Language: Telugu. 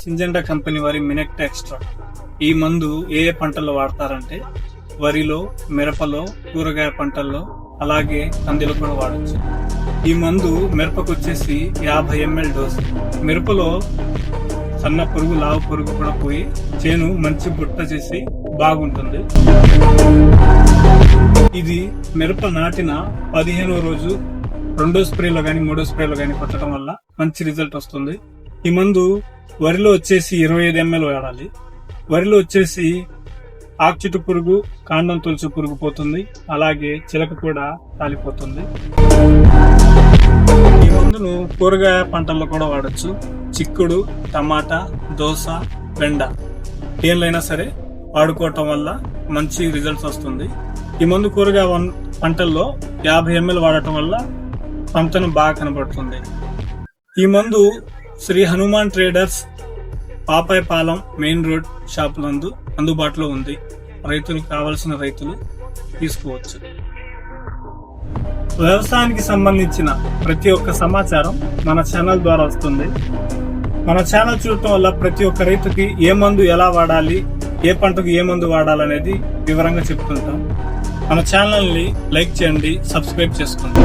సింజెంటా కంపెనీ వారి మినెక్ట్ ఎక్స్ట్రా. ఈ మందు ఏ పంటల్లో వాడతారంటే వరిలో, మిరపలో, కూరగాయ పంటల్లో, అలాగే కందిలో కూడా వాడచ్చు. ఈ మందు మిరపకు వచ్చేసి 50 ml డోసు. మిరపలో సన్న పురుగు, లావు పురుగు కూడా పోయి చేను మంచి బుట్ట చేసి బాగుంటుంది. ఇది మిరప నాటిన 15వ రోజు 2వ స్ప్రేలో గాని 3వ స్ప్రేలో గాని కొట్టడం వల్ల మంచి రిజల్ట్ వస్తుంది. ఈ మందు వరిలో వచ్చేసి 25 ml వాడాలి. వరిలో వచ్చేసి ఆకుచుట్టు పురుగు, కాండం తొలుచు పురుగు పోతుంది, అలాగే చిలక కూడా కాలిపోతుంది. ఈ మందును కూరగాయ పంటల్లో కూడా వాడచ్చు. చిక్కుడు, టమాటా, దోస, బెండ ఏళ్ళైనా సరే వాడుకోవటం వల్ల మంచి రిజల్ట్స్ వస్తుంది. ఈ మందు కూరగాయ పంటల్లో 50 ml వాడటం వల్ల పంటను బాగా కనబడుతుంది. ఈ మందు Shri Hanuman traders, Papayapalem main road షాపులందు అందుబాటులో ఉంది. రైతులకు కావలసిన రైతులు తీసుకోవచ్చు. వ్యవసాయానికి సంబంధించిన ప్రతి ఒక్క సమాచారం మన ఛానల్ ద్వారా వస్తుంది. మన ఛానల్ చూడటం వల్ల ప్రతి ఒక్క రైతుకి ఏ మందు ఎలా వాడాలి, ఏ పంటకు ఏ మందు వాడాలనేది వివరంగా చెప్తుంటాం. మన ఛానల్ని లైక్ చేయండి, సబ్స్క్రైబ్ చేసుకోండి.